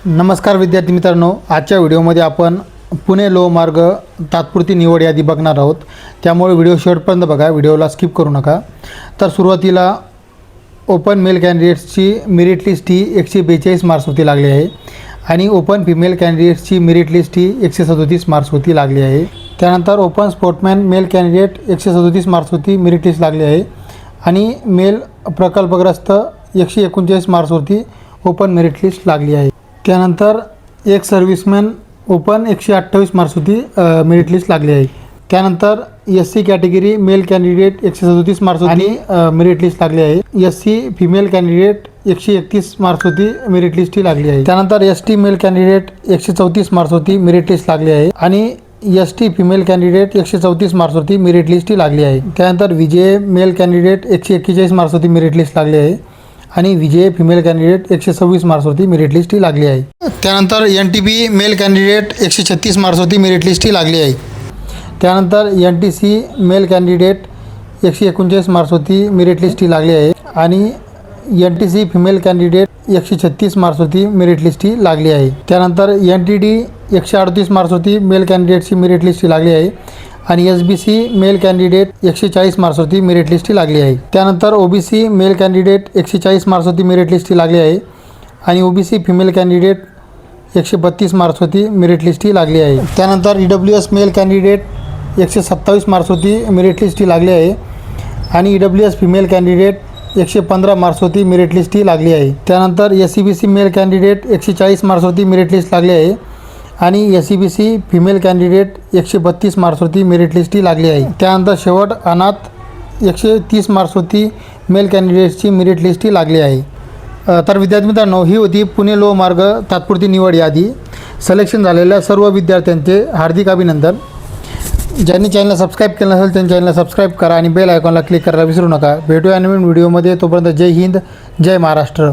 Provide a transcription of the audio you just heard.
नमस्कार विद्यार्थी मित्रांनो, आजच्या व्हिडिओमध्ये आपण पुणे लो मार्ग तात्पुरती निवड यादी बघणार आहोत। त्यामुळे व्हिडिओ शेवटपर्यंत बघा, व्हिडिओला स्किप करू नका। तर सुरुवातीला ओपन मेल कॅन्डिडेट्सची मेरिट लिस्ट ही 142 मार्क्सवरती लागली आहे आणि ओपन फिमेल कॅन्डिडेट्सची मेरिट लिस्ट ही 137 मार्क्सवरती लागली आहे। त्यानंतर ओपन स्पोर्टमॅन मेल कॅन्डिडेट 137 मार्क्सवरती मेरिट लिस्ट लागली आहे आणि मेल प्रकल्पग्रस्त 139 मार्क्सवरती ओपन मेरिट लिस्ट लागली आहे। त्यानंतर एक सर्व्हिसमॅन ओपन 128 मार्क्सवरती मेरिट लिस्ट लागली आहे। त्यानंतर SC category male candidate 137 marks आणि मेरिट लिस्ट लागली आहे। SC फिमेल कॅन्डिडेट 131 मार्क्सवरती मेरिट लिस्ट ही लागली आहे। त्यानंतर ST मेल कॅन्डिडेट 134 मार्क्सवरती मेरिट लिस्ट लागली आहे आणि ST फिमेल कॅन्डिडेट 134 मार्क्सवरती मेरिट लिस्ट ही लागली आहे। त्यानंतर VJ मेल कॅन्डिडेट 141 मार्क्सवरती मेरिट लिस्ट लागली आहे आणि VJ female candidate 126 मार्क्सवरती merit list ही लागली आहे। त्यानंतर NTB मेल कॅन्डिडेट 136 मार्क्सवरती मेरिट लिस्ट ही लागली आहे। त्यानंतर NTC मेल कॅन्डिडेट 139 मार्क्सवरती मेरिट लिस्ट ही लागली आहे आणि NTC फिमेल कॅन्डिडेट 136 मार्क्सवरती मेरिट लिस्ट ही लागली आहे। त्यानंतर NTD 138 मार्क्सवरती मेल कॅन्डिडेटची मेरिट लिस्ट ही लागली आहे आणि SBC मेल कॅन्डिडेट 140 मार्क्सवरती मेरिट लिस्ट ही लागली आहे। त्यानंतर OBC मेल कॅन्डिडेट 140 मार्क्सवरती मेरिट लिस्ट ही लागली आहे आणि OBC फिमेल कॅन्डिडेट 132 मार्क्सवरती मेरिट लिस्ट ही लागली आहे। त्यानंतर EWS मेल कॅन्डिडेट 127 मार्क्सवरती मेरिट लिस्ट ही लागली आहे आणि EWS फिमेल कॅन्डिडेट 115 मार्क्सवरती मेरिट लिस्ट ही लागली आहे। त्यानंतर SCBC मेल कॅन्डिडेट 140 मार्क्सवरती मेरिट लिस्ट लागली आहे आणि SCBC फिमेल कॅन्डिडेट 132 मार्क्सवरती मेरिट लिस्ट ही लागली आहे। त्यानंतर शेवट अनाथ 130 मार्क्सवरती मेल कॅन्डिडेट्सची मेरिट लिस्ट ही लागली आहे। तर विद्यार्थी मित्रांनो, ही होती पुणे लो मार्ग तात्पुरती निवड यादी। सिलेक्शन झालेल्या सर्व विद्यार्थ्यांचे हार्दिक अभिनंदन। ज्यांनी चॅनलला सबस्क्राईब केलं नसेल त्यांनी चॅनलला सबस्क्राईब करा आणि बेल आयकॉनला क्लिक करायला विसरू नका। भेटूया नवीन व्हिडिओमध्ये, तोपर्यंत जय हिंद, जय महाराष्ट्र।